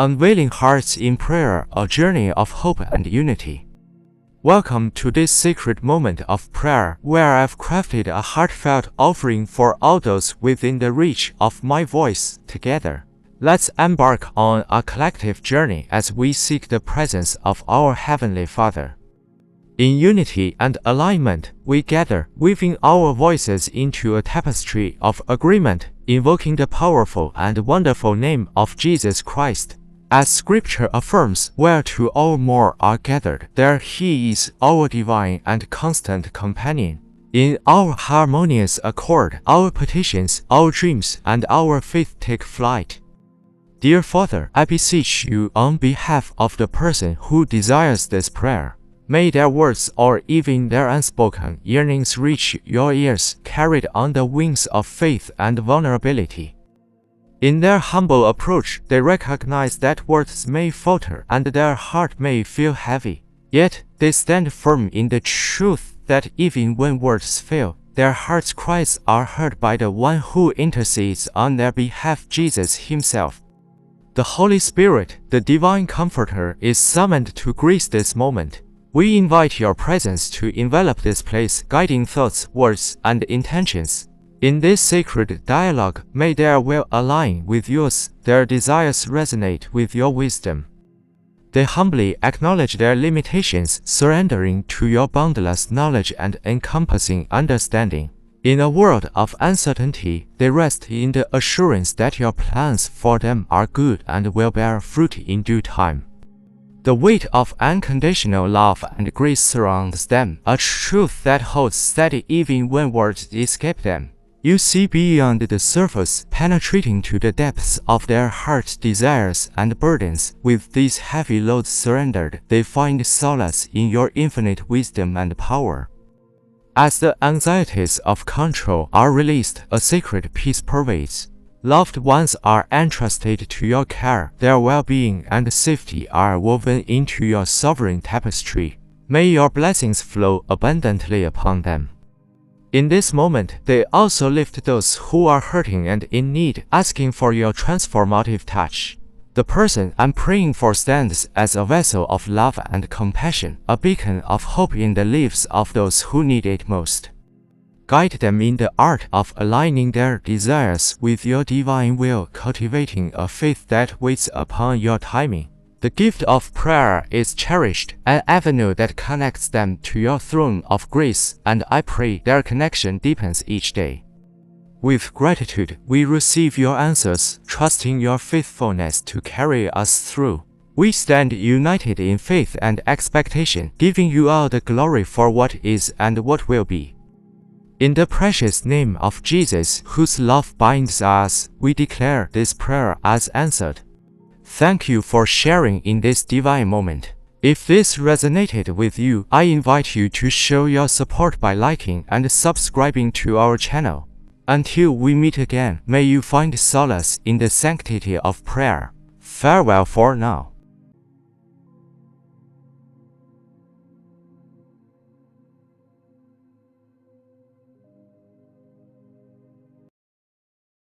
Unveiling Hearts in Prayer, a journey of hope and unity. Welcome to this sacred moment of prayer, where I've crafted a heartfelt offering for all those within the reach of my voice. Together, let's embark on a collective journey as we seek the presence of our Heavenly Father. In unity and alignment, we gather, weaving our voices into a tapestry of agreement, invoking the powerful and wonderful name of Jesus Christ. As Scripture affirms, where two or more are gathered, there He is, our divine and constant companion. In our harmonious accord, our petitions, our dreams, and our faith take flight. Dear Father, I beseech you on behalf of the person who desires this prayer. May their words or even their unspoken yearnings reach your ears, carried on the wings of faith and vulnerability. In their humble approach, they recognize that words may falter and their heart may feel heavy. Yet, they stand firm in the truth that even when words fail, their heart's cries are heard by the one who intercedes on their behalf, Jesus Himself. The Holy Spirit, the Divine Comforter, is summoned to grace this moment. We invite your presence to envelop this place, guiding thoughts, words, and intentions. In this sacred dialogue, may their will align with yours, their desires resonate with your wisdom. They humbly acknowledge their limitations, surrendering to your boundless knowledge and encompassing understanding. In a world of uncertainty, they rest in the assurance that your plans for them are good and will bear fruit in due time. The weight of unconditional love and grace surrounds them, a truth that holds steady even when words escape them. You see beyond the surface, penetrating to the depths of their heart's desires and burdens. With these heavy loads surrendered, they find solace in your infinite wisdom and power. As the anxieties of control are released, a sacred peace pervades. Loved ones are entrusted to your care, their well-being and safety are woven into your sovereign tapestry. May your blessings flow abundantly upon them. In this moment, they also lift those who are hurting and in need, asking for your transformative touch. The person I'm praying for stands as a vessel of love and compassion, a beacon of hope in the lives of those who need it most. Guide them in the art of aligning their desires with your divine will, cultivating a faith that waits upon your timing. The gift of prayer is cherished, an avenue that connects them to your throne of grace, and I pray their connection deepens each day. With gratitude, we receive your answers, trusting your faithfulness to carry us through. We stand united in faith and expectation, giving you all the glory for what is and what will be. In the precious name of Jesus, whose love binds us, we declare this prayer as answered. Thank you for sharing in this divine moment. If this resonated with you, I invite you to show your support by liking and subscribing to our channel. Until we meet again, may you find solace in the sanctity of prayer. Farewell for now.